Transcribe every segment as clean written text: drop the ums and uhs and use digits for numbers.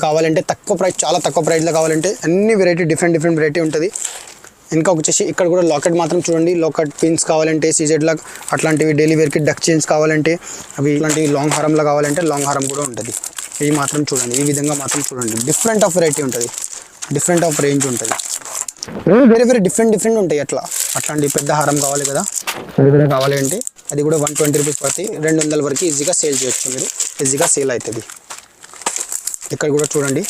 కావాలంటే తక్కువ ప్రైస్, చాలా తక్కువ ప్రైస్లో కావాలంటే అన్ని వెరైటీ డిఫరెంట్ వెరైటీ ఉంటుంది. ఇంకా వచ్చేసి ఇక్కడ కూడా లాకెట్ మాత్రం చూడండి, లాకెట్ పిన్స్ కావాలంటే సీజెడ్ లాక్ అట్లాంటివి, డైలీ వేర్కి డక్ చైన్స్ కావాలంటే అవి, ఇట్లాంటివి లాంగ్ హారంలో కావాలంటే లాంగ్ హారం కూడా ఉంటుంది. ఇవి మాత్రం చూడండి, ఈ విధంగా మాత్రం చూడండి, డిఫరెంట్ ఆఫ్ వెరైటీ ఉంటుంది, డిఫరెంట్ ఆఫ్ రేంజ్ ఉంటుంది, వేరే డిఫరెంట్ ఉంటాయి. అట్లాంటి పెద్ద హారం కావాలి కదా, వేరే కావాలి అంటే అది కూడా 120 రూపీస్ పడుతుంది. 200 వరకు ఈజీగా సేల్ చేయొచ్చు, మీరు ఈజీగా సేల్ అవుతుంది. ఇక్కడ కూడా చూడండి,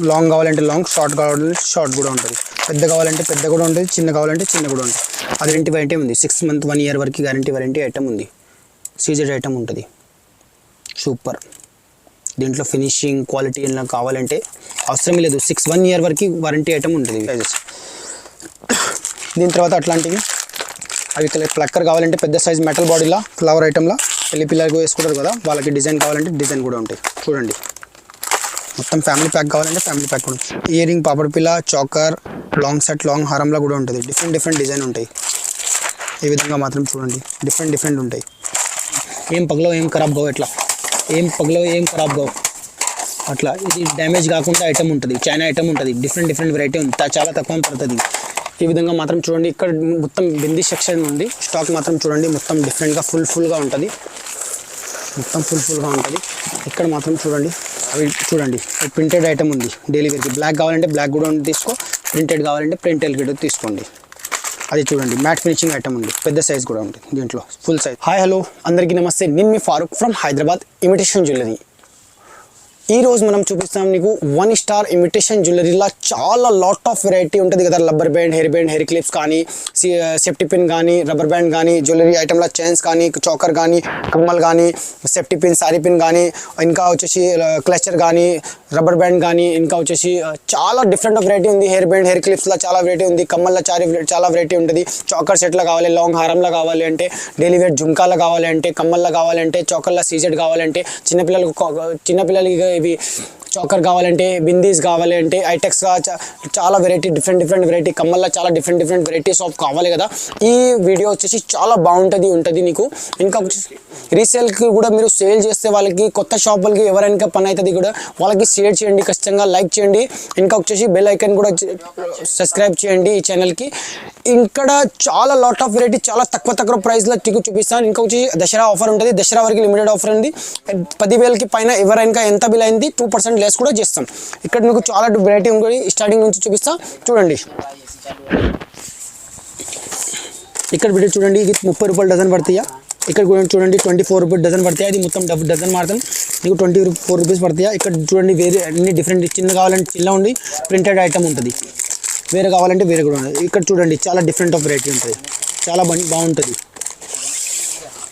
లాంగ్ కావాలంటే లాంగ్, షార్ట్ కావాలంటే షార్ట్ కూడా ఉంటుంది, పెద్ద కావాలంటే పెద్ద కూడా ఉంటుంది, చిన్న కావాలంటే చిన్న కూడా ఉంటుంది. గ్యారంటీ ఐటమ్ ఉంది, 6 మంత్ 1 ఇయర్ వరకు వారంటీ ఐటమ్ ఉంది, సీజెడ్ ఐటమ్ ఉంటుంది. సూపర్. దీంట్లో ఫినిషింగ్ క్వాలిటీ ఏమైనా కావాలంటే అవసరం లేదు, 1 ఇయర్ వరకు వారంటీ ఐటమ్ ఉంటుంది. దీని తర్వాత అట్లాంటివి అవి ప్లక్కర్ కావాలంటే పెద్ద సైజ్ మెటల్ బాడీలా ఫ్లవర్ ఐటమ్లా పెళ్లి పిల్లలకు వేసుకుంటారు కదా, వాళ్ళకి డిజైన్ కావాలంటే డిజైన్ కూడా ఉంటాయి. చూడండి, మొత్తం ఫ్యామిలీ ప్యాక్ కావాలంటే ఫ్యామిలీ ప్యాక్ కూడా. ఇయర్ రింగ్, పాపడ్ పిల్ల, చాకర్, లాంగ్ సెట్, లాంగ్ హారంలా కూడా ఉంటుంది. డిఫరెంట్ డిజైన్ ఉంటాయి. ఈ విధంగా మాత్రం చూడండి, డిఫరెంట్ ఉంటాయి. ఏం పగలో ఏం ఖరాబ్ కావు, ఏం పగలో ఏం ఖరాబ్ కావు అట్లా. ఇది డ్యామేజ్ కాకుండా ఐటమ్ ఉంటుంది, చైనా ఐటమ్ ఉంటుంది, డిఫరెంట్ వెరైటీ ఉంది, చాలా తక్కువ పడుతుంది. ఈ విధంగా మాత్రం చూడండి, ఇక్కడ మొత్తం బిందీ సెక్షన్ ఉంది. స్టాక్ మాత్రం చూడండి, మొత్తం డిఫరెంట్గా ఫుల్గా ఉంటుంది, మొత్తం ఫుల్గా ఉంటుంది. ఇక్కడ మాత్రం చూడండి, అవి చూడండి, ప్రింటెడ్ ఐటమ్ ఉంది డైలీ వేర్కి. బ్లాక్ కావాలంటే బ్లాక్ కూడా తీసుకో, ప్రింటెడ్ కావాలంటే ప్రింటెడ్ కూడా తీసుకోండి. అది చూడండి, మ్యాట్ ఫినిషింగ్ ఐటమ్ ఉంది, పెద్ద సైజ్ కూడా ఉంటుంది దీంట్లో, ఫుల్ సైజ్. హాయ్ హలో అందరికీ నమస్తే, నేను మీ Farooq from Hyderabad imitation jewellery. ఈరోజు మనం చూపిస్తాం నీకు 1 స్టార్ ఇమిటేషన్ జ్యువెలరీలో చాలా లాట్ ఆఫ్ వెరైటీ ఉంటుంది కదా. రబ్బర్ బ్యాండ్, హెయిర్ క్లిప్స్ కానీ, సేఫ్టీ పిన్ కానీ, రబ్బర్ బ్యాండ్ కానీ, జ్యువెలరీ ఐటమ్లో చైన్స్ కానీ, చోకర్ కానీ, కమ్మల్ కానీ, సేఫ్టీ పిన్, సారీ పిన్ కానీ, ఇంకా వచ్చేసి క్లచర్ కానీ, రబ్బర్ బ్యాండ్ కానీ, ఇంకా వచ్చేసి చాలా డిఫరెంట్ ఆఫ్ వెరైటీ ఉంది. హెయిర్ బ్యాండ్, హెయిర్ క్లిప్స్లో చాలా వెరైటీ ఉంది, కమ్మల్లో చాలా వెరైటీ ఉంటుంది. చోకర్ సెట్లో కావాలి, లాంగ్ హారంలో కావాలి అంటే, డైలీ వేర్ జుంకాలో కావాలి అంటే, కమ్మల్లో కావాలంటే, చోకర్లో సీజెడ్ కావాలంటే, చిన్నపిల్లలకి ఇవి చోకర్ కావాలంటే, బిందీస్ కావాలంటే, ఐటెక్స్ చాలా వెరైటీ డిఫరెంట్ వెరైటీ, కమ్మల్లో చాలా డిఫరెంట్ వెరైటీస్ ఆఫ్ కావాలి కదా. ఈ వీడియో వచ్చేసి చాలా ఉంటుంది నీకు. ఇంకా రీసేల్కి కూడా మీరు సేల్ చేస్తే వాళ్ళకి, కొత్త షాపులకి ఎవరైనా పని అవుతుంది కూడా, వాళ్ళకి షేర్ చేయండి, ఖచ్చితంగా లైక్ చేయండి. ఇంకా వచ్చేసి బెల్ ఐకాన్ కూడా సబ్స్క్రైబ్ చేయండి ఈ ఛానల్కి. ఇక్కడ చాలా లాట్ ఆఫ్ వెరైటీ చాలా తక్కువ ప్రైస్లో టికెట్ చూపిస్తాను. ఇంకా వచ్చి దసరా ఆఫర్ ఉంటుంది, దసరా వరకు లిమిటెడ్ ఆఫర్ ఉంది. 10,000కి పైన ఎవరైనా ఎంత బిల్ అయింది 2% లెస్ కూడా చేస్తాం. ఇక్కడ మీకు చాలా వెరైటీ ఉంటుంది, స్టార్టింగ్ నుంచి చూపిస్తా చూడండి. ఇక్కడ వీడియో చూడండి, ఇది 30 రూపాయలు డజన్ పడతాయా. ఇక్కడ కూడా చూడండి 24 రూపీస్ డజన్ పడతాయి. అది మొత్తం డజన్ మాత్రం మీకు 24 రూపీస్ పడతాయా. ఇక్కడ చూడండి, వేరే అన్ని డిఫరెంట్, చిన్న కావాలంటే చిన్న ఉండి ప్రింటెడ్ ఐటమ్ ఉంటుంది, వేరే కావాలంటే వేరే కూడా ఉంటుంది. ఇక్కడ చూడండి, చాలా డిఫరెంట్ ఆఫ్ వెరైటీ ఉంటుంది, చాలా బాగుంటుంది.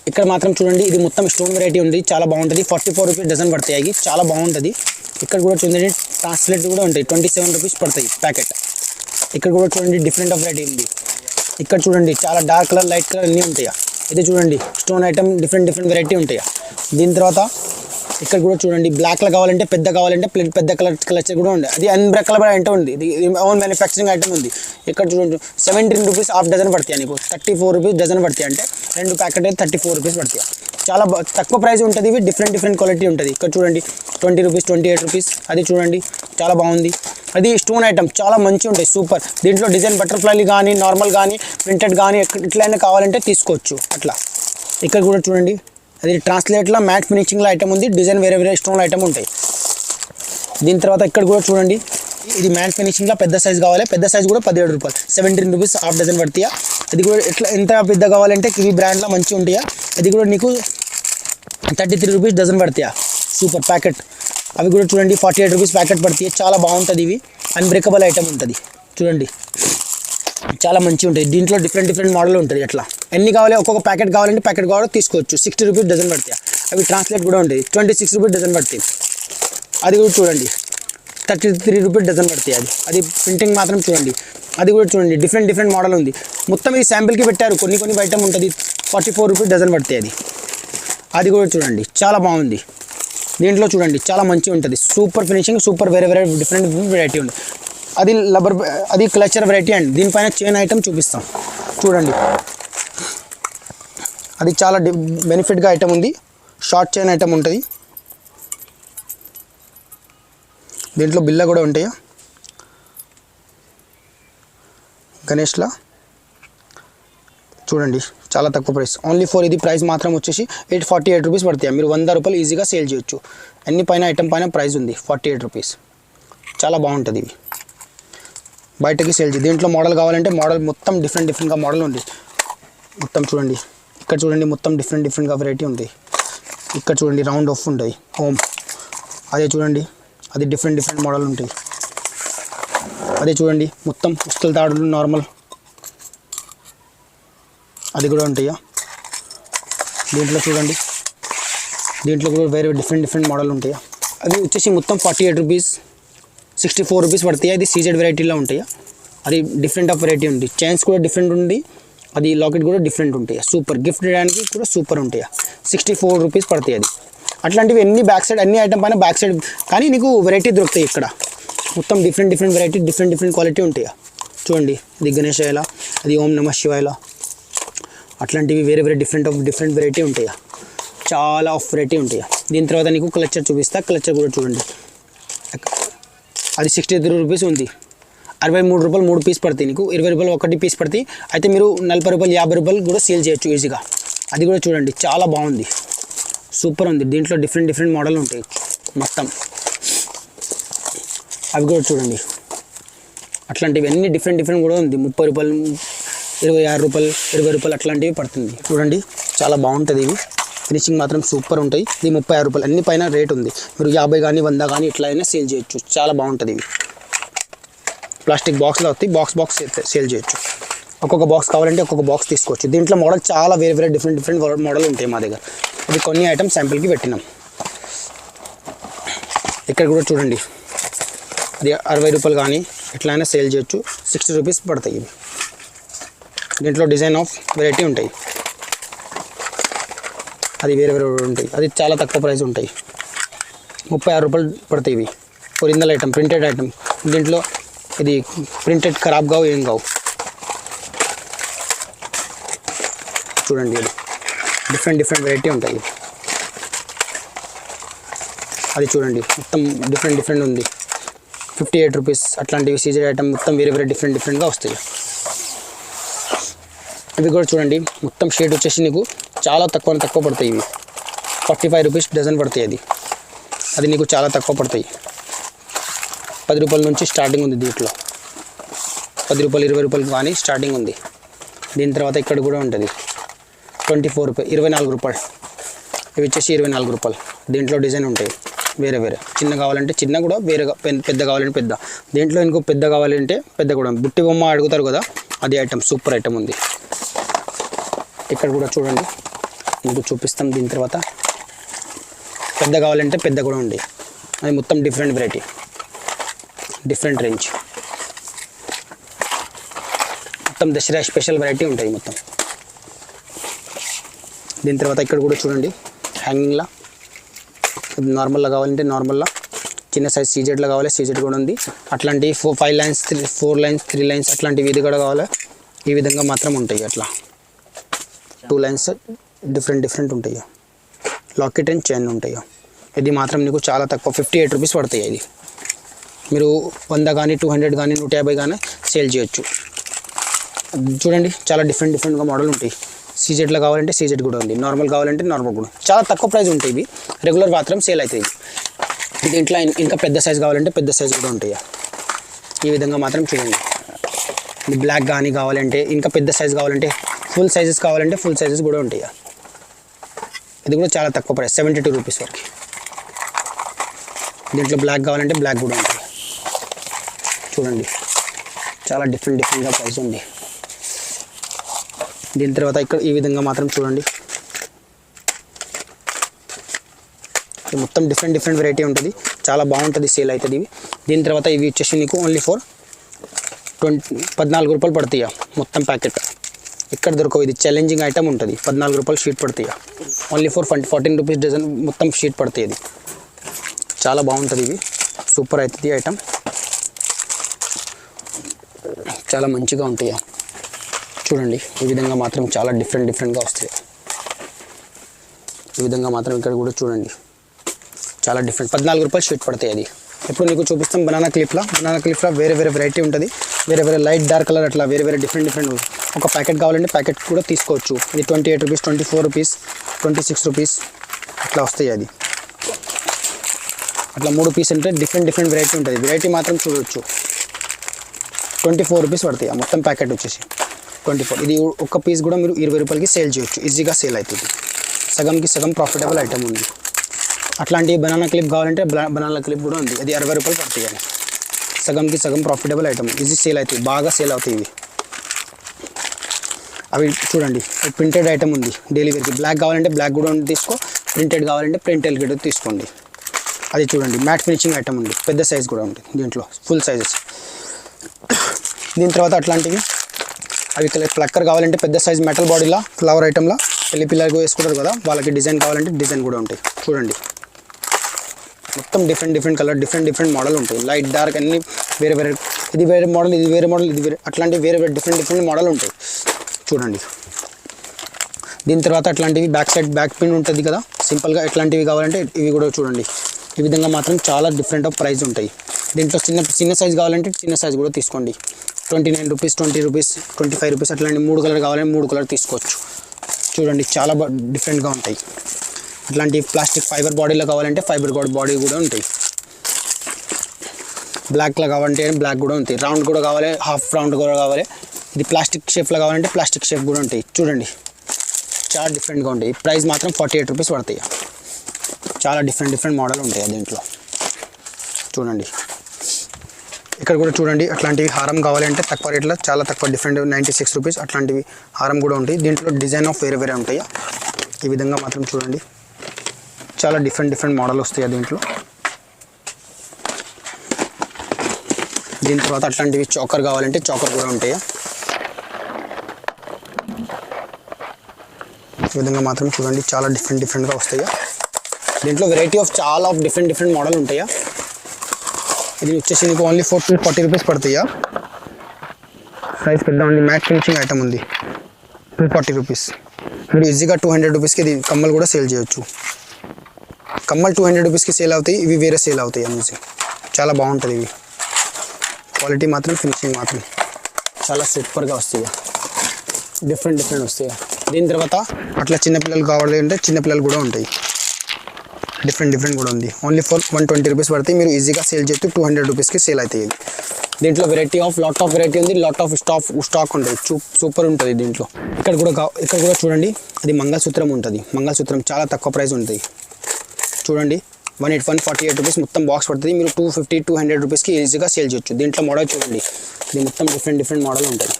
ఇక్కడ మాత్రం చూడండి, ఇది మొత్తం స్టోన్ వెరైటీ ఉంది, చాలా బాగుంటుంది. 44 రూపీస్ డజన్ పడతాయి, చాలా బాగుంటుంది. ఇక్కడ కూడా చూడండి, ట్రాన్స్లేట్ కూడా ఉంటాయి, 27 రూపీస్ పడతాయి ప్యాకెట్. ఇక్కడ కూడా చూడండి, డిఫరెంట్ ఆఫ్ వెరైటీ ఉంది. ఇక్కడ చూడండి, చాలా డార్క్ కలర్, లైట్ కలర్ అన్నీ ఉంటాయి. ఇది చూడండి, స్టోన్ ఐటమ్ డిఫరెంట్ వెరైటీ ఉంటాయి. దీని తర్వాత ఇక్కడ కూడా చూడండి, బ్లాక్లో కావాలంటే, పెద్ద కావాలంటే పెద్ద కలర్ కూడా ఉంది. అది అన్బ్రేకబుల్ ఐటమ్ ఉంది, ఇది ఓన్ మ్యానుఫ్యాక్చరింగ్ ఐటమ్ ఉంది. ఇక్కడ చూడండి 17 రూపీస్ హాఫ్ డజన్ పడతాయి నీకు, 34 రూపీస్ డజన్ పడతాయి. అంటే 2 ప్యాకెట్ అయితే 34 రూపీస్ పడతాయి. చాలా తక్కువ ప్రైస్ ఉంటుంది, ఇవి డిఫరెంట్ క్వాలిటీ ఉంటుంది. ఇక్కడ చూడండి 20 రూపీస్, 28 రూపీస్. అది చూడండి, చాలా బాగుంది. అది స్టోన్ ఐటమ్, చాలా మంచిగా ఉంటాయి, సూపర్. దీంట్లో డిజైన్ బటర్ఫ్లై కానీ, నార్మల్ కానీ, ప్రింటెడ్ కానీ, ఎట్లయినా కావాలంటే తీసుకోవచ్చు అట్లా. ఇక్కడ కూడా చూడండి, అది ట్రాన్స్లేట్లో మ్యాట్ ఫినిషింగ్లో ఐటమ్ ఉంది, డిజైన్ వేరే స్టోన్ ఐటమ్ ఉంటాయి. దీని తర్వాత ఇక్కడ కూడా చూడండి, ఇది మ్యాట్ ఫినిషింగ్లో పెద్ద సైజ్ కావాలి, పెద్ద సైజ్ కూడా 17 రూపాయలు, 17 రూపీస్ హాఫ్ డజన్ పడతాయా. అది కూడా ఎంత పెద్ద కావాలంటే ఈ బ్రాండ్లో మంచిగా ఉంటాయా. అది కూడా నీకు 33 రూపీస్ డజన్ పడతాయా, సూపర్ ప్యాకెట్. అవి కూడా చూడండి 48 రూపీస్ ప్యాకెట్ పడతాయి, చాలా బాగుంటుంది. ఇవి అన్బ్రేకబుల్ ఐటమ్ ఉంటుంది, చూడండి చాలా మంచిగా ఉంటాయి. దీంట్లో డిఫరెంట్ మోడల్ ఉంటుంది. అట్లా ఎన్ని కావాలి, ఒక్కొక్క ప్యాకెట్ కావాలంటే ప్యాకెట్ కావాలో తీసుకోవచ్చు. 60 రూపీస్ డజన్ పడతాయి. అవి ట్రాన్స్లేట్ కూడా ఉంటాయి, 26 రూపీస్ డజన్ పడతాయి. అది కూడా చూడండి 33 రూపీస్ డజన్ పడతాయి. అది ప్రింటింగ్ మాత్రం చూడండి, అది కూడా చూడండి డిఫరెంట్ మోడల్ ఉంది. మొత్తం ఇది శాంపిల్కి పెట్టారు, కొన్ని ఐటమ్ ఉంటుంది. 44 రూపీస్ డజన్ పడతాయి. అది కూడా చూడండి, చాలా బాగుంది. దీంట్లో చూడండి, చాలా మంచిగా ఉంటుంది, సూపర్ ఫినిషింగ్, సూపర్ వేరే డిఫరెంట్ వెరైటీ ఉంది. అది క్లచర్ వెరైటీ అండి. దీనిపైన చైన్ ఐటమ్ చూపిస్తాం చూడండి. అది చాలా బెనిఫిట్గా ఐటమ్ ఉంది, షార్ట్ చైన్ ఐటమ్ ఉంటుంది. దీంట్లో బిల్ల కూడా ఉంటాయా గణేష్లా చూడండి, చాలా తక్కువ ప్రైస్. ఓన్లీ ఫర్ ఇది ప్రైస్ మాత్రం వచ్చేసి 848 రూపీస్ పడతాయి. మీరు 100 రూపాయలు ఈజీగా సేల్ చేయొచ్చు. అన్ని పైన ఐటమ్ పైన ప్రైస్ ఉంది 48 రూపీస్. చాలా బాగుంటుంది ఇవి, బయటకి సేల్ చేయి. దీంట్లో మోడల్ కావాలంటే మోడల్ మొత్తం డిఫరెంట్గా మోడల్ ఉంది. మొత్తం చూడండి, ఇక్కడ చూడండి మొత్తం డిఫరెంట్గా వెరైటీ ఉంటాయి. ఇక్కడ చూడండి రౌండ్ ఆఫ్ ఉంటాయి హోమ్. అదే చూడండి అది డిఫరెంట్ మోడల్ ఉంటాయి. అదే చూడండి మొత్తం పుస్తల తాడులు నార్మల్ అది కూడా ఉంటాయా. దీంట్లో చూడండి, దీంట్లో కూడా వేరే డిఫరెంట్ మోడల్ ఉంటాయా. అవి వచ్చేసి మొత్తం 48 రూపీస్ 64 రూపీస్ పడతాయి. అది సీజెడ్ వెరైటీలో ఉంటాయా. అది డిఫరెంట్ ఆఫ్ వెరైటీ ఉంది. చైన్స్ కూడా డిఫరెంట్ ఉంది, అది లాకెట్ కూడా డిఫరెంట్ ఉంటాయి. సూపర్ గిఫ్ట్ చేయడానికి కూడా సూపర్ ఉంటాయా. 64 రూపీస్ పడతాయి. అది అట్లాంటివి అన్ని బ్యాక్ సైడ్ అన్ని ఐటమ్ పైన బ్యాక్ సైడ్ కానీ నీకు వెరైటీ దొరుకుతాయి. ఇక్కడ మొత్తం డిఫరెంట్ వెరైటీ డిఫరెంట్ క్వాలిటీ ఉంటాయా. చూడండి ఇది గణేష్ ఇలా, అది ఓం నమః శివాయలా, అట్లాంటివి వేరే డిఫరెంట్ వెరైటీ ఉంటాయా. చాలా ఆఫ్ వెరైటీ ఉంటాయా. దీని తర్వాత నీకు క్లచర్ చూపిస్తా. క్లచర్ కూడా చూడండి, అది 63 రూపీస్ ఉంది. 63 రూపాయలు 3 పీస్ పడతాయి. నీకు 20 రూపాయలు 1 పీస్ పడతాయి. అయితే మీరు 40 రూపాయలు 50 రూపాయలు కూడా సేల్ చేయొచ్చు ఈజీగా. అది కూడా చూడండి చాలా బాగుంది, సూపర్ ఉంది. దీంట్లో డిఫరెంట్ మోడల్ ఉంటాయి మొత్తం. అవి కూడా చూడండి, అట్లాంటివి అన్ని డిఫరెంట్ కూడా ఉంది. 30 రూపాయలు 26 రూపాయలు 20 రూపాయలు అట్లాంటివి పడుతుంది. చూడండి చాలా బాగుంటుంది. ఇవి ఫినిషింగ్ మాత్రం సూపర్ ఉంటాయి. ఇది 36 రూపాయలు అన్ని పైన రేట్ ఉంది. మీరు 50 కానీ 100 కానీ ఇట్లా అయినా సేల్ చేయొచ్చు. చాలా బాగుంటుంది. ఇవి ప్లాస్టిక్ బాక్స్లో వస్తాయి. బాక్స్ సేల్ చేయొచ్చు. ఒక్కొక్క బాక్స్ కావాలంటే ఒక్కొక్క బాక్స్ తీసుకోవచ్చు. దీంట్లో మోడల్ చాలా వేరే డిఫరెంట్ మోడల్ ఉంటాయి మా దగ్గర. అవి కొన్ని ఐటమ్స్ శాంపిల్కి పెట్టినాం. ఇక్కడ కూడా చూడండి, అది 60 రూపాయలు కానీ ఎట్లా అయినా సేల్ చేయొచ్చు. 60 రూపీస్ పడతాయి. ఇవి దీంట్లో డిజైన్ ఆఫ్ వెరైటీ ఉంటాయి. అది వేరే ఉంటాయి. అది చాలా తక్కువ ప్రైస్ ఉంటాయి. 36 రూపాయలు పడతాయి. ఇవి ఒరిజినల్ ఐటమ్, ప్రింటెడ్ ఐటమ్. దీంట్లో ఇది ప్రింటెడ్ ఖరాబ్ కావు, ఏం కావు. చూడండి ఇది డిఫరెంట్ వెరైటీ ఉంటాయి. అది చూడండి మొత్తం డిఫరెంట్ ఉంది. 58 రూపీస్ అట్లాంటివి సీజెడ్ ఐటమ్ మొత్తం వేరే డిఫరెంట్గా వస్తాయి. ఇవి కూడా చూడండి మొత్తం షేడ్ వచ్చేసి నీకు చాలా తక్కువ పడతాయి. ఇవి 45 రూపీస్ డజన్ పడతాయి. అది నీకు చాలా తక్కువ పడతాయి. 10 రూపాయల నుంచి స్టార్టింగ్ ఉంది. దీంట్లో 10 రూపాయలు 20 రూపాయలు కానీ స్టార్టింగ్ ఉంది. దీని తర్వాత ఇక్కడ కూడా ఉంటుంది 24 రూపాయలు 24 రూపాయలు. ఇవి వచ్చేసి 24 రూపాయలు. దీంట్లో డిజైన్ ఉంటాయి వేరే చిన్న కావాలంటే చిన్న కూడా వేరే, పెద్ద కావాలంటే పెద్ద. దీంట్లో ఇంకో పెద్ద కావాలంటే పెద్ద కూడా. బుట్టి బొమ్మ అడుగుతారు కదా, అది ఐటమ్ సూపర్ ఐటమ్ ఉంది. ఇక్కడ కూడా చూడండి మీకు చూపిస్తాం. దీని తర్వాత పెద్ద కావాలంటే పెద్ద కూడా ఉంది. అది మొత్తం డిఫరెంట్ వెరైటీ, డిఫరెంట్ రేంజ్. మొత్తం దసరా స్పెషల్ వెరైటీ ఉంటాయి మొత్తం. దీని తర్వాత ఇక్కడ కూడా చూడండి హ్యాంగింగ్లా, నార్మల్గా కావాలంటే నార్మల్లా, చిన్న సైజ్ సీజెడ్లో కావాలి సీజెడ్ కూడా ఉంది. అట్లాంటి 5 లైన్స్ 4 లైన్స్ 3 లైన్స్ అట్లాంటివి ఇది కూడా కావాలి. ఈ విధంగా మాత్రం ఉంటాయి. అట్లా 2 లైన్స్ డిఫరెంట్ ఉంటాయి. లాకెట్ అండ్ చైన్ ఉంటాయి. ఇది మాత్రం నీకు చాలా తక్కువ 58 రూపీస్ పడతాయి. ఇది మీరు 100 కానీ 200 కానీ 150 కానీ సేల్ చేయొచ్చు. చూడండి చాలా డిఫరెంట్గా మోడల్ ఉంటాయి. సీజెడ్లో కావాలంటే సీజెడ్ కూడా ఉంది, నార్మల్ కావాలంటే నార్మల్ కూడా. చాలా తక్కువ ప్రైస్ ఉంటాయి. ఇవి రెగ్యులర్ మాత్రం సేల్ అవుతాయి. దీంట్లో ఇంకా పెద్ద సైజ్ కావాలంటే పెద్ద సైజ్ కూడా ఉంటాయి. ఈ విధంగా మాత్రం చూడండి. ఇది బ్లాక్ కానీ కావాలంటే, ఇంకా పెద్ద సైజ్ కావాలంటే, ఫుల్ సైజెస్ కావాలంటే ఫుల్ సైజెస్ కూడా ఉంటాయి. ఇది కూడా చాలా తక్కువ ప్రైస్ 72 రూపీస్ వరకు. దీంట్లో బ్లాక్ కావాలంటే బ్లాక్ కూడా ఉంటుంది. చూడండి చాలా డిఫరెంట్గా ప్రైస్ ఉంది. దీని తర్వాత ఇక్కడ ఈ విధంగా మాత్రం చూడండి, మొత్తం డిఫరెంట్ వెరైటీ ఉంటుంది. చాలా బాగుంటుంది, సేల్ అవుతుంది ఇవి. దీని తర్వాత ఇవి వచ్చేసి నీకు ఓన్లీ ఫర్ 14 రూపాయలు పడతాయి మొత్తం ప్యాకెట్. ఇక్కడ దొరకవు. ఇది ఛాలెంజింగ్ ఐటమ్ ఉంటుంది. 14 రూపాయలు షీట్ పడతాయి. ఓన్లీ ఫర్ 14 రూపీస్ డజన్ మొత్తం షీట్ పడతాయి. ఇది చాలా బాగుంటుంది. ఇవి సూపర్ అవుతుంది ఐటమ్, చాలా మంచిగా ఉంటాయి. చూడండి ఈ విధంగా మాత్రం చాలా డిఫరెంట్గా వస్తాయి. ఈ విధంగా మాత్రం ఇక్కడ కూడా చూడండి చాలా డిఫరెంట్. 14 రూపాయలు షీట్ పడతాయి. అది ఇప్పుడు నీకు చూపిస్తాం బనానా క్లిప్లో వేరే వెరైటీ ఉంటుంది, వేరే లైట్ డార్క్ కలర్ అట్లా వేరే డిఫరెంట్ ఒక ప్యాకెట్ కావాలంటే ప్యాకెట్ కూడా తీసుకోవచ్చు. ఇది 28 రూపీస్, 24 రూపీస్, 26 రూపీస్ అట్లా వస్తాయి. అది అట్లా 3 పీస్ అంటే డిఫరెంట్ వెరైటీ ఉంటుంది. వెరైటీ మాత్రం చూడవచ్చు. 24 రూపీస్ పడతాయి మొత్తం ప్యాకెట్ వచ్చేసి 24. ఇది ఒక పీస్ కూడా మీరు 20 రూపాయలకి సేల్ చేయొచ్చు, ఈజీగా సేల్ అవుతుంది. సగంకి సగం ప్రాఫిటబుల్ ఐటమ్ ఉంది. అట్లాంటి బనానా క్లిప్ కావాలంటే బనానా క్లిప్ కూడా ఉంది, అది 60 రూపాయలు పడుతుంది. అని సగంకి సగం ప్రాఫిటబుల్ ఐటమ్, ఈజీ సేల్ అవుతాయి, బాగా సేల్ అవుతాయి ఇవి. అవి చూడండి, ప్రింటెడ్ ఐటమ్ ఉంది డైలీ వేర్కి. బ్లాక్ కావాలంటే బ్లాక్ కూడా తీసుకో, ప్రింటెడ్ కావాలంటే ప్రింటెడ్ కూడా తీసుకోండి. అది చూడండి, మ్యాట్ ఫినిషింగ్ ఐటమ్ ఉంది, పెద్ద సైజ్ కూడా ఉంది దీంట్లో, ఫుల్ సైజెస్. దీని తర్వాత అట్లాంటివి అవి ప్లక్కర్ కావాలంటే పెద్ద సైజ్ మెటల్ బాడీలా ఫ్లవర్ ఐటమ్లా పెళ్లి పిల్లలకు వేసుకుంటారు కదా, వాళ్ళకి డిజైన్ కావాలంటే డిజైన్ కూడా ఉంటాయి. చూడండి మొత్తం డిఫరెంట్ కలర్, డిఫరెంట్ మోడల్ ఉంటాయి. లైట్ డార్క్ అన్ని వేరే ఇది వేరే మోడల్, ఇది వేరే మోడల్, ఇది వేరే, అట్లాంటివి వేరే డిఫరెంట్ మోడల్ ఉంటాయి. చూడండి దీని తర్వాత అట్లాంటివి బ్యాక్ పిన్ ఉంటుంది కదా సింపుల్గా, ఎట్లాంటివి కావాలంటే ఇవి కూడా చూడండి. ఈ విధంగా మాత్రం చాలా డిఫరెంట్ ఆఫ్ ప్రైస్ ఉంటాయి. దీంట్లో చిన్న సైజ్ కావాలంటే చిన్న సైజ్ కూడా తీసుకోండి. 29 రూపీస్, 20 రూపీస్, 25 రూపీస్ అట్లాంటి 3 కలర్ కావాలంటే 3 కలర్ తీసుకోవచ్చు. చూడండి చాలా డిఫరెంట్గా ఉంటాయి. అట్లాంటి ప్లాస్టిక్ ఫైబర్ బాడీలో కావాలంటే ఫైబర్ బాడీ కూడా ఉంటాయి. బ్లాక్లో కావాలంటే బ్లాక్ కూడా ఉంటాయి. రౌండ్ కూడా కావాలి, హాఫ్ రౌండ్ కూడా కావాలి. ఇది ప్లాస్టిక్ షేప్లో కావాలంటే ప్లాస్టిక్ షేప్ కూడా ఉంటాయి. చూడండి చాలా డిఫరెంట్గా ఉంటాయి. ప్రైస్ మాత్రం 48 రూపీస్ పడతాయి. చాలా డిఫరెంట్ మోడల్ ఉంటాయి దీంట్లో. చూడండి ఇక్కడ కూడా చూడండి, అట్లాంటివి హారం కావాలంటే తక్కువ రేట్లో చాలా తక్కువ, డిఫరెంట్ 96 రూపీస్ అట్లాంటివి హారం కూడా ఉంటాయి. దీంట్లో డిజైన్ ఆఫ్ వేరే ఉంటాయి. ఈ విధంగా మాత్రం చూడండి చాలా డిఫరెంట్ మోడల్ వస్తాయి దీంట్లో. దీని తర్వాత అట్లాంటివి చోకర్ కావాలంటే చోకర్ కూడా ఉంటాయి. ఈ విధంగా మాత్రం చూడండి చాలా డిఫరెంట్గా వస్తాయి. దీంట్లో వెరైటీ ఆఫ్ చాలా డిఫరెంట్ మోడల్ ఉంటాయా. ఇది వచ్చేసి నీకు ఓన్లీ 40 రూపీస్ పడతాయా. సైజ్ పెద్ద ఉంది, మ్యాట్ ఫినిషింగ్ ఐటమ్ ఉంది, 240 రూపీస్. మీరు ఈజీగా 200 రూపీస్కి ఇది కమ్మలు కూడా సేల్ చేయొచ్చు. కమ్మలు 200 రూపీస్కి సేల్ అవుతాయి, ఇవి వేరే సేల్ అవుతాయి అనేసి. చాలా బాగుంటుంది ఇవి. క్వాలిటీ మాత్రం ఫినిషింగ్ మాత్రం చాలా సూపర్గా వస్తాయి, డిఫరెంట్ వస్తాయి. దీని తర్వాత అట్లా చిన్నపిల్లలు కావాలి అంటే చిన్నపిల్లలు కూడా ఉంటాయి, డిఫరెంట్ కూడా ఉంది. ఓన్లీ 120 రూపీస్ పడతాయి. మీరు ఈజీగా సేల్ చేస్తే 200 రూపీస్కి సేల్ అవుతాయి. దీంట్లో లాట్ ఆఫ్ వెరైటీ ఉంది, లాట్ ఆఫ్ స్టాక్ ఉంటుంది, సూపర్ ఉంటుంది దీంట్లో. ఇక్కడ కూడా చూడండి, అది మంగళసూత్రం ఉంటుంది. మంగళసూత్రం చాలా తక్కువ ప్రైస్ ఉంటుంది. చూడండి 148 రూపీస్ మొత్తం బాక్స్ పడుతుంది. మీరు 250-200 రూపీస్కి ఈజీగా సేల్ చేయొచ్చు. దీంట్లో మోడల్ చూడండి, ఇది మొత్తం డిఫరెంట్ మోడల్ ఉంటుంది.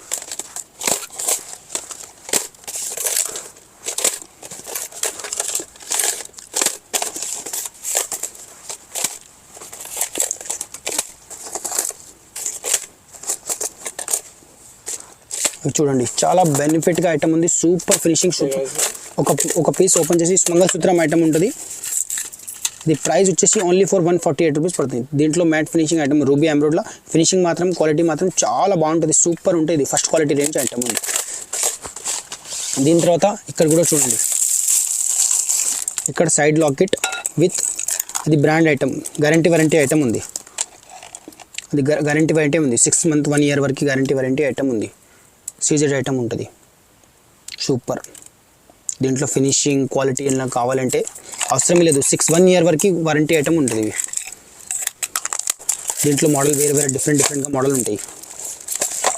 చూడండి చాలా బెనిఫిట్గా ఐటమ్ ఉంది, సూపర్ ఫినిషింగ్, సూపర్. ఒక పీస్ ఓపెన్ చేసి మంగళసూత్రం ఐటమ్ ఉంటుంది. ఇది ప్రైస్ వచ్చేసి ఓన్లీ 148 రూపీస్ పడుతుంది. దీంట్లో మ్యాట్ ఫినిషింగ్ ఐటమ్ రూబీ ఎంబ్రాయిడరీలో ఫినిషింగ్ మాత్రం క్వాలిటీ మాత్రం చాలా బాగుంటుంది, సూపర్ ఉంటుంది. ఫస్ట్ క్వాలిటీ రేంజ్ ఐటమ్ ఉంది. దీని తర్వాత ఇక్కడ కూడా చూడండి, ఇక్కడ సైడ్ లాకెట్ విత్ ఇది బ్రాండ్ ఐటమ్, వారంటీ ఐటమ్ ఉంది. అది గ్యారంటీ వారంటీ ఉంది, 6 మంత్ 1 ఇయర్ వరకు గ్యారంటీ వారంటీ ఐటమ్ ఉంది. సీజెడ్ ఐటమ్ ఉంటుంది, సూపర్. దీంట్లో ఫినిషింగ్ క్వాలిటీ ఏమైనా కావాలంటే అవసరం లేదు, 1 ఇయర్ వరకు వారంటీ ఐటమ్ ఉంటుంది. దీంట్లో మోడల్ వేరే డిఫరెంట్గా మోడల్ ఉంటాయి.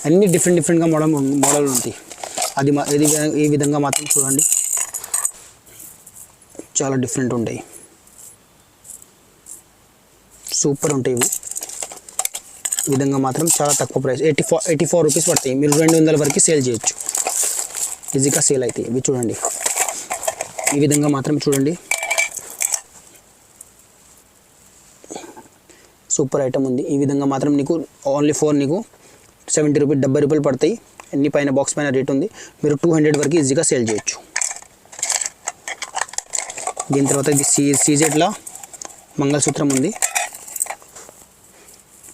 అన్ని డిఫరెంట్గా మోడల్ ఉంటాయి. ఇది ఈ విధంగా మాత్రం చూడండి చాలా డిఫరెంట్ ఉంటాయి, సూపర్ ఉంటాయి. ఈ విధంగా మాత్రం చాలా తక్కువ ప్రైస్, 84 రూపీస్ పడతాయి. మీరు 200 వరకు సేల్ చేయొచ్చు, ఈజీగా సేల్ అవుతాయి. ఇవి చూడండి, ఈ విధంగా మాత్రం చూడండి సూపర్ ఐటమ్ ఉంది. ఈ విధంగా మాత్రం నీకు ఓన్లీ 4 నీకు 70 రూపీస్ 70 రూపాయలు పడతాయి. అన్ని పైన బాక్స్ పైన రేట్ ఉంది. మీరు 200 వరకు ఈజీగా సేల్ చేయొచ్చు. దీని తర్వాత ఇది సీజెడ్లా మంగళసూత్రం ఉంది,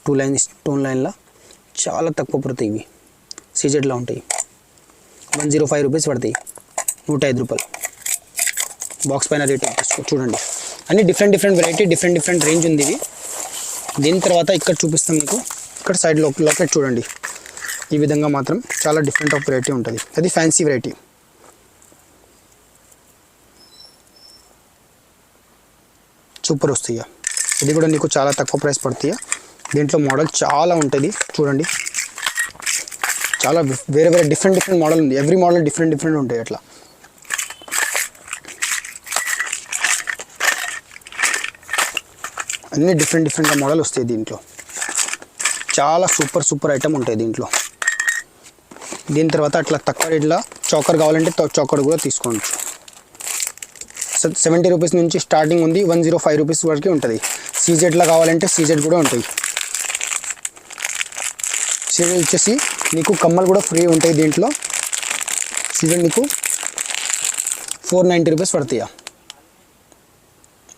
2 లైన్ స్టోన్ లైన్లో చాలా తక్కువ పడతాయి. ఇవి సీజెడ్లా ఉంటాయి, 105 రూపీస్ పడతాయి, 105 రూపాయలు బాక్స్ పైన రేట్ చూడండి. అన్ని డిఫరెంట్ వెరైటీ డిఫరెంట్ రేంజ్ ఉంది. ఇవి దీని తర్వాత ఇక్కడ చూపిస్తాం మీకు. ఇక్కడ సైడ్ లాకెట్ చూడండి, ఈ విధంగా మాత్రం చాలా డిఫరెంట్ ఆఫ్ వెరైటీ ఉంటుంది. అది ఫ్యాన్సీ వెరైటీ. సూపర్ వస్తాయి. ఇది కూడా నీకు చాలా తక్కువ ప్రైస్ పడుతుంది. దీంట్లో మోడల్ చాలా ఉంటుంది చూడండి, చాలా వేరే వేరే డిఫరెంట్ మోడల్ ఉంది. ఎవ్రీ మోడల్ డిఫరెంట్ ఉంటాయి. అట్లా అన్ని డిఫరెంట్గా మోడల్ వస్తాయి. దీంట్లో చాలా సూపర్ ఐటమ్ ఉంటాయి దీంట్లో. దీని తర్వాత అట్లా తక్కువ రేట్లో చోకర్ కావాలంటే చోకర్ కూడా తీసుకోవచ్చు. 70 రూపీస్ నుంచి స్టార్టింగ్ ఉంది, 105 రూపీస్ వరకు ఉంటుంది. సీజెడ్లో కావాలంటే సీజెడ్ కూడా ఉంటాయి. సీజెడ్ వచ్చేసి నీకు కమ్మలు కూడా ఫ్రీ ఉంటాయి దీంట్లో. సీజెడ్ నీకు 490 రూపీస్ పడతాయా,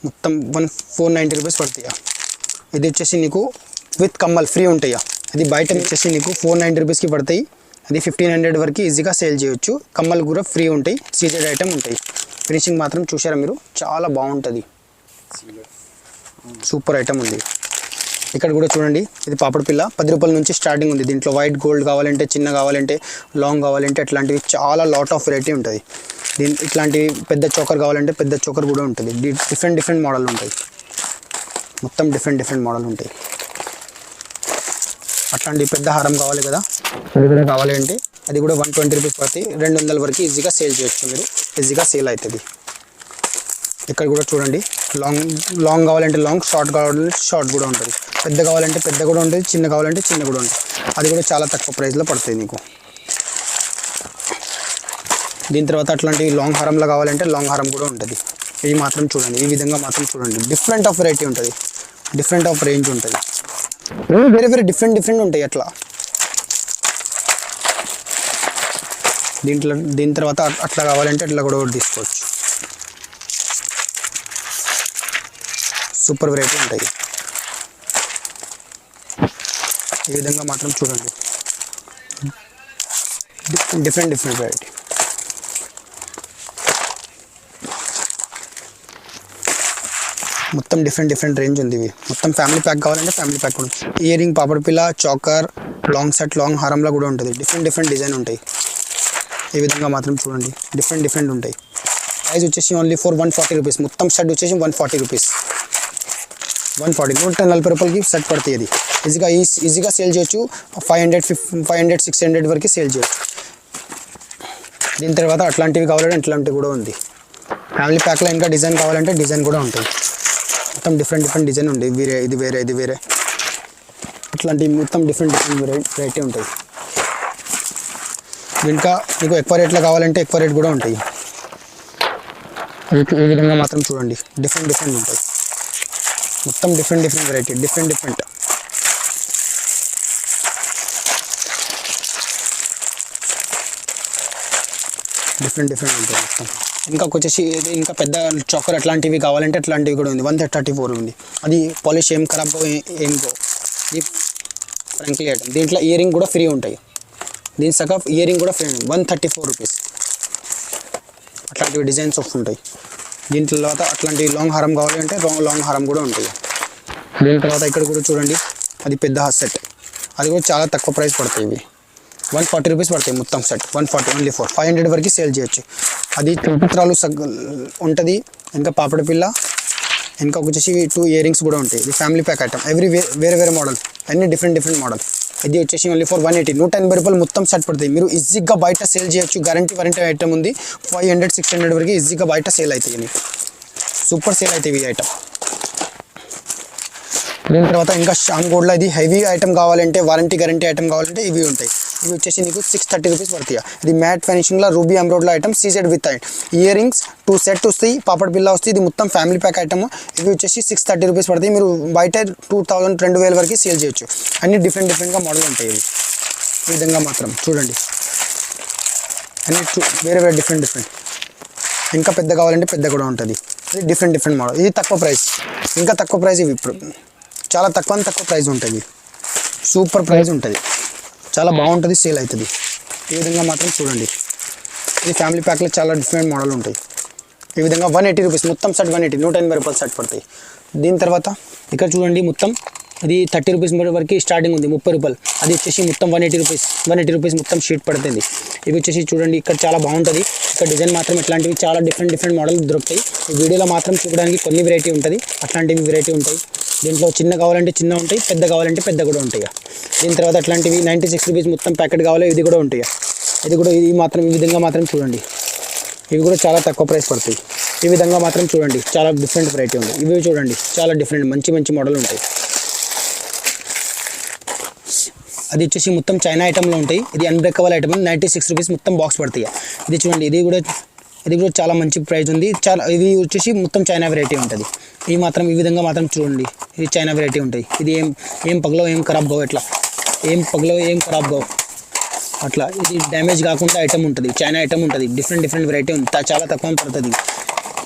మొత్తం 490 రూపీస్ పడతాయా. ఇది వచ్చేసి నీకు విత్ కమ్మల్ ఫ్రీ ఉంటాయా. అది బయట వచ్చేసి నీకు 490 రూపీస్కి పడతాయి. అది 1500 వరకు ఈజీగా సేల్ చేయొచ్చు. కమ్మలు కూడా ఫ్రీ ఉంటాయి, సీజెడ్ ఐటమ్ ఉంటాయి. ఫినిషింగ్ మాత్రం చూసారా మీరు, చాలా బాగుంటుంది. సూపర్ ఐటమ్ ఉంది. ఇక్కడ కూడా చూడండి, ఇది పాపడ్ పిల్ల 10 రూపాయల నుంచి స్టార్టింగ్ ఉంది. దీంట్లో వైట్ గోల్డ్ కావాలంటే, చిన్న కావాలంటే, లాంగ్ కావాలంటే అట్లాంటివి చాలా లాట్ ఆఫ్ వెరైటీ ఉంటుంది. ఇట్లాంటి పెద్ద చోకర్ కావాలంటే పెద్ద చోకర్ కూడా ఉంటుంది. డిఫరెంట్ మోడల్ ఉంటాయి, మొత్తం డిఫరెంట్ మోడల్ ఉంటాయి. అట్లాంటి పెద్ద హారం కావాలి కదా, అది కూడా కావాలి అంటే అది కూడా 120 రూపీస్ పడుతుంది. 200 వరకు ఈజీగా సేల్ చేయొచ్చు మీరు, ఈజీగా సేల్ అవుతుంది. ఇక్కడ కూడా చూడండి, లాంగ్ కావాలంటే లాంగ్, షార్ట్ కావాలంటే షార్ట్ కూడా ఉంటుంది. పెద్ద కావాలంటే పెద్ద కూడా ఉంటుంది, చిన్న కావాలంటే చిన్న కూడా ఉంటుంది. అది కూడా చాలా తక్కువ ప్రైస్లో పడుతుంది నీకు. దీని తర్వాత అట్లాంటి లాంగ్ హారంలో కావాలంటే లాంగ్ హారం కూడా ఉంటుంది. ఇది మాత్రం చూడండి, ఈ విధంగా మాత్రం చూడండి, డిఫరెంట్ ఆఫ్ వెరైటీ ఉంటుంది, డిఫరెంట్ ఆఫ్ రేంజ్ ఉంటుంది. వేరే వేరే డిఫరెంట్ ఉంటాయి అట్లా. దీని తర్వాత అట్లా కావాలంటే అట్లా కూడా తీసుకోవచ్చు. సూపర్ వెరైటీ ఉంటాయి. ఈ విధంగా మాత్రం చూడండి, డిఫరెంట్ వెరైటీ. మొత్తం డిఫరెంట్ రేంజ్ ఉంది. ఇవి మొత్తం ఫ్యామిలీ ప్యాక్ కావాలంటే ఫ్యామిలీ ప్యాక్ కూడా. ఇయర్ రింగ్, పాపడ్ పిల్ల, చాకర్, లాంగ్ సెట్, లాంగ్ హారంలో కూడా ఉంటుంది. డిఫరెంట్ డిజైన్ ఉంటాయి. ఈ విధంగా మాత్రం చూడండి, డిఫరెంట్ ఉంటాయి. ప్రైస్ వచ్చేసి ఓన్లీ ఫర్ 140 రూపీస్. మొత్తం సెట్ వచ్చేసి 140 రూపీస్. 140 140 రూపాయలకి సెట్ పడుతుంది. అది ఈజీగా సేల్ చేయొచ్చు. 500 600 వరకు సేల్ చేయొచ్చు. దీని తర్వాత అట్లాంటివి కావాలంటే అట్లాంటివి కూడా ఉంది. ఫ్యామిలీ ప్యాక్లో ఇంకా డిజైన్ కావాలంటే డిజైన్ కూడా ఉంటుంది. మొత్తం డిఫరెంట్ డిజైన్ ఉంది. ఇది వేరే అట్లాంటి మొత్తం డిఫరెంట్ వెరైటీ ఉంటాయి. ఇంకా మీకు ఎక్కువ రేట్లో కావాలంటే ఎక్కువ రేట్ కూడా ఉంటాయి. ఈ విధంగా మాత్రం చూడండి, డిఫరెంట్ ఉంటాయి. మొత్తం డిఫరెంట్ వెరైటీ, డిఫరెంట్ ఉంటాయి మొత్తం. ఇంకా వచ్చేసి ఇంకా పెద్ద చాకర్ అట్లాంటివి కావాలంటే అట్లాంటివి కూడా ఉంది. 134 ఉంది. అది పాలిష్ ఏం ఖరాబ్ ఏం ఇది ఫ్రాంక్లీ ఐటమ్. దీంట్లో ఇయర్ రింగ్ కూడా ఫ్రీ ఉంటాయి. దీని సగం ఇయర్ రింగ్ కూడా ఫ్రీ, 134 రూపీస్. అట్లాంటివి డిజైన్స్ ఆఫ్ ఉంటాయి. దీని తర్వాత అట్లాంటి లాంగ్ హారం కావాలంటే లాంగ్ హారం కూడా ఉంటాయి. దీని తర్వాత ఇక్కడ కూడా చూడండి, అది పెద్ద సెట్. అది కూడా చాలా తక్కువ ప్రైస్ పడతాయి. ఇవి 140 రూపీస్ పడతాయి మొత్తం సెట్. 140 ఓన్లీ 500 వరకు సేల్ చేయొచ్చు. అది త్రిపుత్రాలు ఉంటుంది. ఇంకా పాపడ పిల్ల, ఇంకా వచ్చేసి 2 ఇయర్ రింగ్స్ కూడా ఉంటాయి. ఇది ఫ్యామిలీ ప్యాక్ ఐటమ్. వేరే మోడల్, అన్ని డిఫరెంట్ మోడల్. ఇది వచ్చేసి ఓన్లీ ఫర్ 180 180 రూపాయలు మొత్తం సెట్ పడుతుంది. మీరు ఈజీగా బయట సేల్ చేయొచ్చు. గ్యారంటీ ఐటమ్ ఉంది. 500 600 వరకు ఈజీగా బయట సేల్ అవుతాయి. సూపర్ సేల్ అవుతాయి ఈ ఐటమ్. దీని తర్వాత ఇంకా షాన్ గోల్డ్లో ఇది హెవీ ఐటమ్ కావాలంటే, వారంటీ గ్యారంటీ ఐటమ్ కావాలంటే ఇవి ఉంటాయి. ఇవి వచ్చేసి నీకు 630 రూపీస్ పడతాయి. ఇది మ్యాట్ ఫినిషింగ్లో ruby embroidery item, CZ with earrings 2 set వస్తాయి. పాపడ్ పిల్ల వస్తాయి. ఇది మొత్తం ఫ్యామిలీ ప్యాక్ ఐటమ్. ఇవి వచ్చేసి 630 రూపీస్ పడతాయి. మీరు బయట 2000 2000 వరకు సేల్ చేయొచ్చు. అన్ని డిఫరెంట్గా మోడల్ ఉంటాయి. ఇవి ఈ విధంగా మాత్రం చూడండి, అన్ని వేరే డిఫరెంట్. ఇంకా పెద్ద కావాలంటే పెద్ద కూడా ఉంటుంది. ఇది డిఫరెంట్ మోడల్. ఇది తక్కువ ప్రైస్, ఇంకా తక్కువ ప్రైస్. ఇవి ఇప్పుడు చాలా తక్కువ ప్రైస్ ఉంటుంది. సూపర్ ప్రైస్ ఉంటుంది, చాలా బాగుంటుంది, సేల్ అవుతుంది. ఈ విధంగా మాత్రం చూడండి, ఇది ఫ్యామిలీ ప్యాక్లో చాలా డిఫరెంట్ మోడల్ ఉంటాయి. ఈ విధంగా 180 రూపీస్ మొత్తం సెట్. 180 180 రూపాయలు సెట్ పడతాయి. దీని తర్వాత ఇక్కడ చూడండి, మొత్తం అది 30 రూపీస్ వరకు స్టార్టింగ్ ఉంది, 30 రూపాయలు. అది వచ్చేసి మొత్తం 180 రూపీస్ మొత్తం షీట్ పడుతుంది. ఇవి వచ్చేసి చూడండి ఇక్కడ చాలా బాగుంటుంది. ఇక్కడ డిజైన్ మాత్రం ఇట్లాంటివి చాలా డిఫరెంట్ మోడల్ దొరుకుతాయి. ఈ వీడియోలో మాత్రం చూడడానికి కొన్ని వెరైటీ ఉంటుంది, అట్లాంటివి వెరైటీ ఉంటాయి. దీంట్లో చిన్న కావాలంటే చిన్న ఉంటాయి, పెద్ద కావాలంటే పెద్ద కూడా ఉంటాయి. దీని తర్వాత అట్లాంటివి 96 రూపీస్ మొత్తం ప్యాకెట్ కావాలి, ఇది కూడా ఉంటాయి. ఇది మాత్రం ఈ విధంగా మాత్రం చూడండి, ఇవి కూడా చాలా తక్కువ ప్రైస్ పడతాయి. ఈ విధంగా మాత్రం చూడండి చాలా డిఫరెంట్ వెరైటీ ఉంది. ఇవి చూడండి చాలా డిఫరెంట్ మంచి మోడల్ ఉంటాయి. అది వచ్చేసి మొత్తం చైనా ఐటెంలో ఉంటాయి. ఇది అన్బ్రేకబుల్ ఐటమ్ 96 రూపీస్ మొత్తం బాక్స్ పడతాయి. ఇది చూడండి, ఇది కూడా చాలా మంచి ప్రైస్ ఉంది. ఇది వచ్చేసి మొత్తం చైనా వెరైటీ ఉంటుంది. ఈ మాత్రం ఈ విధంగా మాత్రం చూడండి, ఇది చైనా వెరైటీ ఉంటాయి. ఇది ఏం పగలో ఏం ఖరాబ్ కావు, ఎట్లా ఏం పగలో ఏం ఖరాబ్ కావు అట్లా. ఇది డ్యామేజ్ కాకుండా ఐటమ్ ఉంటుంది, చైనా ఐటమ్ ఉంటుంది. డిఫరెంట్ వెరైటీ ఉంది, చాలా తక్కువ పడుతుంది.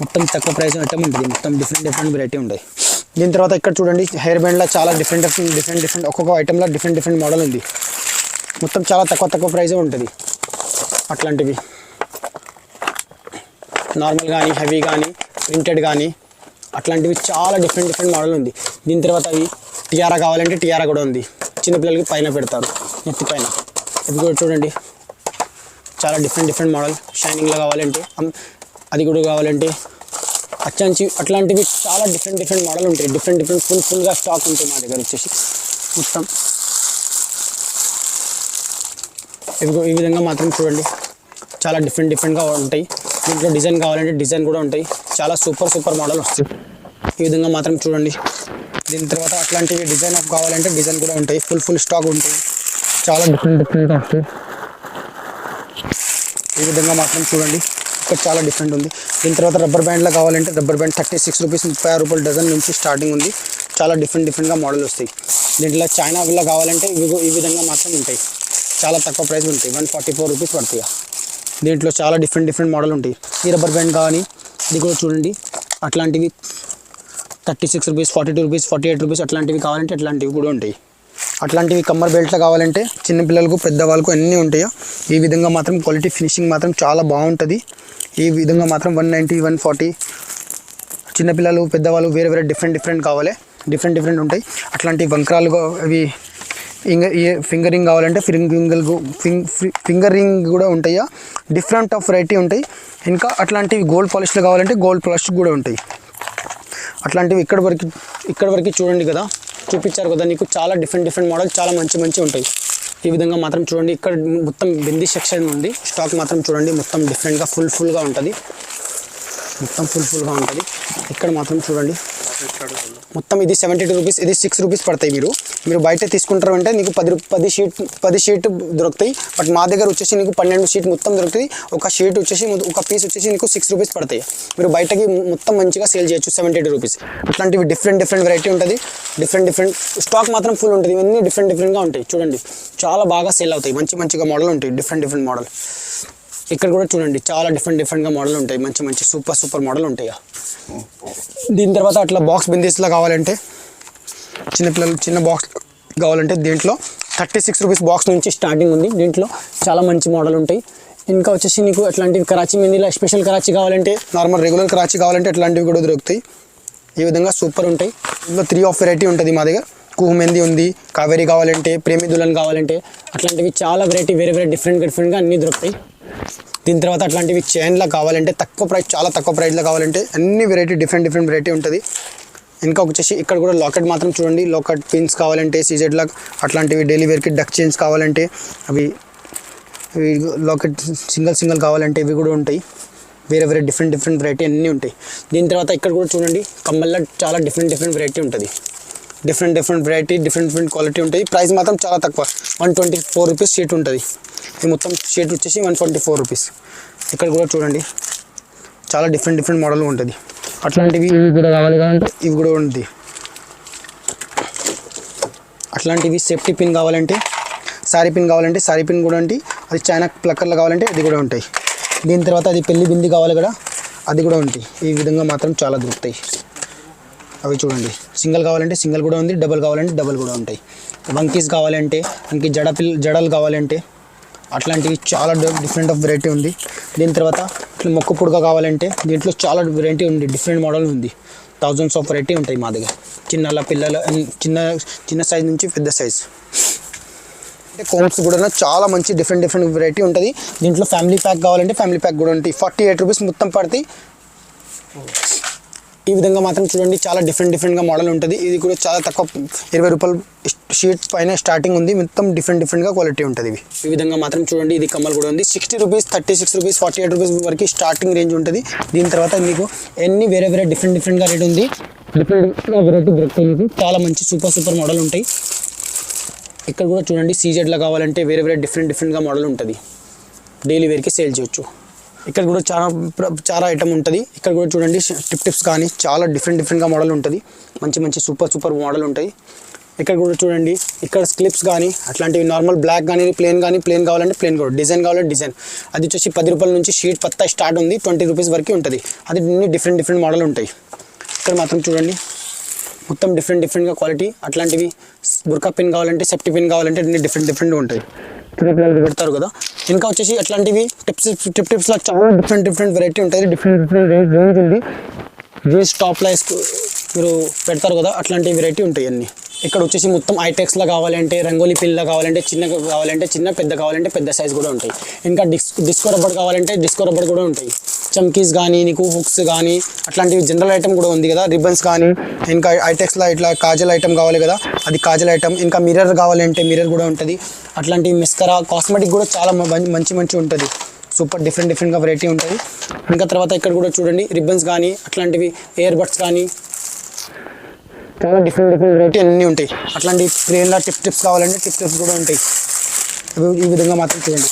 మొత్తం తక్కువ ప్రైస్ ఐటమ్ ఉంటుంది. మొత్తం డిఫరెంట్ వెరైటీ ఉంటాయి. దీని తర్వాత ఇక్కడ చూడండి హెయిర్ బ్యాండ్లో చాలా డిఫరెంట్ ఒక్కొక్క ఐటెంలో డిఫరెంట్ మోడల్ ఉంది. మొత్తం చాలా తక్కువ ప్రైజే ఉంటుంది. అట్లాంటివి నార్మల్ కానీ హెవీ కానీ ప్రింటెడ్ కానీ అట్లాంటివి చాలా డిఫరెంట్ మోడల్ ఉంది. దీని తర్వాత అవి టియారా కావాలంటే టియారా కూడా ఉంది, చిన్నపిల్లలకి పైన పెడతారు నెత్తి పైన. ఇది కూడా చూడండి చాలా డిఫరెంట్ మోడల్. షైనింగ్లో కావాలంటే అది కూడా కావాలంటే అచ్చాంచి అట్లాంటివి చాలా డిఫరెంట్ మోడల్ ఉంటాయి. డిఫరెంట్ ఫుల్గా స్టాక్ ఉంటాయి మా దగ్గర వచ్చేసి మొత్తం. ఈ విధంగా మాత్రం చూడండి చాలా డిఫరెంట్గా ఉంటాయి. దీంట్లో డిజైన్ కావాలంటే డిజైన్ కూడా ఉంటాయి. చాలా సూపర్ మోడల్ వస్తుంది. ఈ విధంగా మాత్రం చూడండి. దీని తర్వాత అట్లాంటివి డిజైన్ కావాలంటే డిజైన్ కూడా ఉంటాయి. ఫుల్ స్టాక్ ఉంటాయి. చాలా డిఫరెంట్గా వస్తాయి. ఈ విధంగా మాత్రం చూడండి ఇక్కడ చాలా డిఫరెంట్ ఉంది. దీని తర్వాత రబ్బర్ బ్యాండ్లో కావాలంటే రబ్బర్ బ్యాండ్ 36 రూపీస్ 36 రూపాయల డజన్ నుంచి స్టార్టింగ్ ఉంది. చాలా డిఫరెంట్గా మోడల్ వస్తాయి. దీంట్లో చైనా విల్లా కావాలంటే ఈ విధంగా మాత్రం ఉంటాయి. చాలా తక్కువ ప్రైస్ ఉంటాయి, 144 రూపీస్ పడతాయి. దీంట్లో చాలా డిఫరెంట్ మోడల్ ఉంటాయి. ఈ రబ్బర్ బ్యాండ్ కానీ ఇది కూడా చూడండి అట్లాంటివి 36 రూపీస్ 42 రూపీస్ 48 రూపీస్ అట్లాంటివి కావాలంటే అట్లాంటివి కూడా ఉంటాయి. అట్లాంటివి కమ్మర్ బెల్ట్లో కావాలంటే చిన్నపిల్లలకు పెద్దవాళ్ళకు అన్నీ ఉంటాయో. ఈ విధంగా మాత్రం క్వాలిటీ ఫినిషింగ్ మాత్రం చాలా బాగుంటుంది. ఈ విధంగా మాత్రం 190 140 చిన్నపిల్లలు పెద్దవాళ్ళు వేరే డిఫరెంట్ కావాలి, డిఫరెంట్ ఉంటాయి. అట్లాంటి వంకరాలు అవి ఫింగర్ రింగ్ కావాలంటే ఫింగర్ రింగ్ కూడా ఉంటాయా, డిఫరెంట్ ఆఫ్ వెరైటీ ఉంటాయి. ఇంకా అట్లాంటివి గోల్డ్ పాలిష్లో కావాలంటే గోల్డ్ పాలిష్ కూడా ఉంటాయి. అట్లాంటివి ఇక్కడ వరకు చూడండి కదా, చూపించారు కదా నీకు. చాలా డిఫరెంట్ మోడల్ చాలా మంచి ఉంటాయి. ఈ విధంగా మాత్రం చూడండి ఇక్కడ మొత్తం బిందీ సెక్షన్ ఉంది. స్టాక్ మాత్రం చూడండి మొత్తం డిఫరెంట్గా ఫుల్గా ఉంటుంది. మొత్తం ఫుల్గా ఉంటుంది. ఇక్కడ మాత్రం చూడండి మొత్తం ఇది 72 రూపీస్, ఇది 6 రూపీస్ పడతాయి. మీరు బయట తీసుకుంటారు అంటే నీకు 10 షీట్ దొరుకుతాయి. బట్ మా దగ్గర వచ్చేసి నీకు 12 షీట్ మొత్తం దొరుకుతాయి. ఒక షీట్ వచ్చేసి ఒక పీస్ వచ్చేసి నీకు 6 రూపీస్ పడతాయి. మీరు బయటకి మొత్తం మంచిగా సేల్ చేయొచ్చు 72 రూపీస్. అట్లాంటివి డిఫరెంట్ వెరైటీ ఉంటుంది. డిఫరెంట్ స్టాక్ మాత్రం ఫుల్ ఉంటుంది. ఇవన్నీ డిఫరెంట్గా ఉంటాయి. చూడండి చాలా బాగా సేల్ అవుతాయి. మంచిగా మోడల్ ఉంటాయి. Different model. ఇక్కడ కూడా చూడండి చాలా డిఫరెంట్గా మోడల్ ఉంటాయి. మంచి సూపర్ మోడల్ ఉంటాయి. దీని తర్వాత అట్లా బాక్స్ బిందీస్లో కావాలంటే చిన్నపిల్లలు చిన్న బాక్స్ కావాలంటే దీంట్లో 36 రూపీస్ బాక్స్ నుంచి స్టార్టింగ్ ఉంది. దీంట్లో చాలా మంచి మోడల్ ఉంటాయి. ఇంకా వచ్చేసి నీకు అట్లాంటివి కరాచీ మెహందీలో స్పెషల్ కరాచీ కావాలంటే నార్మల్ రెగ్యులర్ కరాచీ కావాలంటే అట్లాంటివి కూడా దొరుకుతాయి. ఈ విధంగా సూపర్ ఉంటాయి. ఇందులో 3 ఆఫ్ వెరైటీ ఉంటుంది మా దగ్గర. కుహు మెహందీ ఉంది, కావేరీ కావాలంటే, ప్రేమి దుల్హన్ కావాలంటే అట్లాంటివి చాలా వెరైటీ వేరే డిఫరెంట్గా అన్నీ దొరుకుతాయి. దీని తర్వాత అట్లాంటివి చైన్లో కావాలంటే చాలా తక్కువ ప్రైస్లో కావాలంటే అన్ని వెరైటీ డిఫరెంట్ వెరైటీ ఉంటుంది. ఇంకా వచ్చేసి ఇక్కడ కూడా లాకెట్ మాత్రం చూడండి. లాకెట్ పిన్స్ కావాలంటే సీజెడ్లా అట్లాంటివి డైలీ వేర్కి డక్ చైన్స్ కావాలంటే అవి లాకెట్ సింగిల్ కావాలంటే ఇవి కూడా ఉంటాయి. వేరే డిఫరెంట్ వెరైటీ అన్నీ ఉంటాయి. దీని తర్వాత ఇక్కడ కూడా చూడండి కమ్మల్లో చాలా డిఫరెంట్ వెరైటీ ఉంటుంది. డిఫరెంట్ వెరైటీ డిఫరెంట్ క్వాలిటీ ఉంటాయి. ప్రైస్ మాత్రం చాలా తక్కువ, 124 రూపీస్ షీట్ ఉంటుంది. ఇది మొత్తం షీట్ వచ్చేసి 144 రూపీస్. ఇక్కడ కూడా చూడండి చాలా డిఫరెంట్ మోడల్ ఉంటుంది. అట్లాంటివి ఇవి కూడా కావాలి కావాలంటే ఇవి కూడా ఉంది. అట్లాంటివి సేఫ్టీ పిన్ కావాలంటే సారీ పిన్ కావాలంటే సారీ పిన్ కూడా ఉంటాయి. అది చైనా ప్లక్కర్లు కావాలంటే అది కూడా ఉంటాయి. దీని తర్వాత అది పెళ్లి బింది కావాలి కదా, అది కూడా ఉంటాయి. ఈ విధంగా మాత్రం చాలా దొరుకుతాయి. అవి చూడండి సింగిల్ కావాలంటే సింగిల్ కూడా ఉంది, డబల్ కావాలంటే డబల్ కూడా ఉంటాయి. వంకీస్ కావాలంటే వంకీ జడలు కావాలంటే అట్లాంటివి చాలా డిఫరెంట్ ఆఫ్ వెరైటీ ఉంది. దీని తర్వాత ఇట్లా మొక్క పుడక కావాలంటే దీంట్లో చాలా వెరైటీ ఉంది. డిఫరెంట్ మోడల్ ఉంది. థౌజండ్స్ ఆఫ్ వెరైటీ ఉంటాయి మా దగ్గర. చిన్నల పిల్లల చిన్న చిన్న సైజ్ నుంచి పెద్ద సైజ్. అంటే కోమ్స్ కూడా చాలా మంచి డిఫరెంట్ వెరైటీ ఉంటుంది. దీంట్లో ఫ్యామిలీ ప్యాక్ కావాలంటే ఫ్యామిలీ ప్యాక్ కూడా ఉంటాయి. 48 రూపీస్ మొత్తం పడతాయి. ఈ విధంగా మాత్రం చూడండి చాలా డిఫరెంట్గా మోడల్ ఉంటుంది. ఇది కూడా చాలా తక్కువ 20 రూపాయలు షీట్ పైన స్టార్టింగ్ ఉంది. మొత్తం డిఫరెంట్గా క్వాలిటీ ఉంటుంది. ఇవి ఈ విధంగా మాత్రం చూడండి. ఇది కమ్మల్ కూడా ఉంది. 60 రూపీస్, 36 రూపీస్, 48 రూపీస్ వరకు స్టార్టింగ్ రేంజ్ ఉంటుంది. దీని తర్వాత మీకు ఎన్ని వేరే డిఫరెంట్గా రేట్ ఉంది. డిఫరెంట్గా వెరైటీ దొరుకుతుంది. చాలా మంచి సూపర్ మోడల్ ఉంటాయి. ఇక్కడ కూడా చూడండి సీజెడ్లో కావాలంటే వేరే డిఫరెంట్గా మోడల్ ఉంటుంది. డైలీ వేర్కి సేల్ చేయొచ్చు. ఇక్కడ కూడా చాలా ఐటమ్ ఉంటుంది. ఇక్కడ కూడా చూడండి టిప్స్ కానీ చాలా డిఫరెంట్గా మోడల్ ఉంటుంది. మంచి సూపర్ మోడల్ ఉంటాయి. ఇక్కడ కూడా చూడండి ఇక్కడ క్లిప్స్ కానీ అట్లాంటివి నార్మల్ బ్లాక్ కానీ ప్లేన్ కావాలంటే ప్లేన్ కూడా, డిజైన్ కావాలంటే డిజైన్. అది వచ్చేసి 10 రూపాయల నుంచి షీట్ పత్తా స్టార్ట్ ఉంది. 20 రూపీస్ వరకు ఉంటుంది. అది డిఫరెంట్ మోడల్ ఉంటాయి. ఇక్కడ మాత్రం చూడండి మొత్తం డిఫరెంట్గా క్వాలిటీ. అట్లాంటివి బుర్కా పిన్ కావాలంటే సేఫ్టీ పిన్ కావాలంటే అన్ని డిఫరెంట్గా ఉంటాయి. చిన్నపిల్లలు పెడతారు కదా. ఇంకా వచ్చేసి అట్లాంటివి టిప్స్లో చాలా డిఫరెంట్ వెరైటీ ఉంటుంది. డిఫరెంట్ రేంజ్ ఉంది. జీన్స్ టాప్లో మీరు పెడతారు కదా అట్లాంటి వెరైటీ ఉంటాయి అన్నీ. ఇక్కడ వచ్చేసి మొత్తం ఐటెక్స్లో కావాలంటే రంగోలీ పిన్లో కావాలంటే చిన్న పెద్ద కావాలంటే పెద్ద సైజ్ కూడా ఉంటాయి. ఇంకా డిస్కో రబ్బర్ కావాలంటే డిస్కో రబ్బర్ కూడా ఉంటాయి. చమ్కీస్ కానీ నీకు హుక్స్ కానీ అట్లాంటివి జనరల్ ఐటమ్ కూడా ఉంది కదా. రిబ్బన్స్ కానీ ఇంకా ఐటెక్స్లో ఇట్లా కాజల్ ఐటమ్ కావాలి కదా అది కాజల్ ఐటమ్. ఇంకా మిర్రర్ కావాలంటే మిర్రర్ కూడా ఉంటుంది. అట్లాంటి మిస్కరా కాస్మెటిక్ కూడా చాలా మంచి ఉంటుంది. సూపర్ డిఫరెంట్గా వెరైటీ ఉంటుంది. ఇంకా తర్వాత ఇక్కడ కూడా చూడండి రిబ్బన్స్ కానీ అట్లాంటివి ఇయర్ బడ్స్ కానీ చాలా డిఫరెంట్ వెరైటీ అన్నీ ఉంటాయి. అట్లాంటి ప్లేన్లో టిప్స్ కావాలంటే టిప్స్ కూడా ఉంటాయి. ఈ విధంగా మాత్రం చూడండి.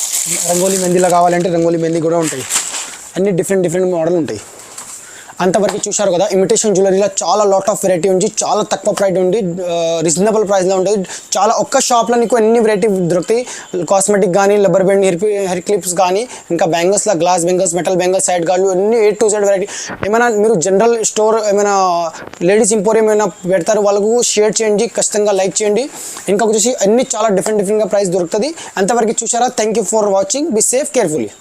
రంగోలీ మెహందీలో కావాలంటే రంగోలీ మెహందీ కూడా ఉంటాయి. అన్ని డిఫరెంట్ మోడల్ ఉంటాయి. అంతవరకు చూశారు కదా. ఇమిటేషన్ జ్యువెలరీలో చాలా లాట్ ఆఫ్ వెరైటీ ఉంది. చాలా తక్కువ ప్రైస్ ఉంది. రీజనబుల్ ప్రైస్లో ఉంటుంది. చాలా ఒక్క షాప్లో నీకు ఎన్ని వెరైటీ దొరుకుతాయి. కాస్మెటిక్ కానీ రబ్బర్ బ్యాండ్ హెయిర్ క్లిప్స్ కానీ ఇంకా బ్యాంగిల్స్లో glass bangles, metal bangles, side గార్డులు అన్ని A to Z వెరైటీ. ఏమైనా మీరు జనరల్ స్టోర్ ఏమైనా లేడీస్ ఇంపోరియం ఏమైనా పెడతారు వాళ్ళకు షేర్ చేయండి. ఖచ్చితంగా లైక్ చేయండి. ఇంకా వచ్చేసి అన్ని చాలా డిఫరెంట్గా ప్రైస్ దొరుకుతుంది. అంతవరకు చూసారా. Thank you for watching. Be safe carefully.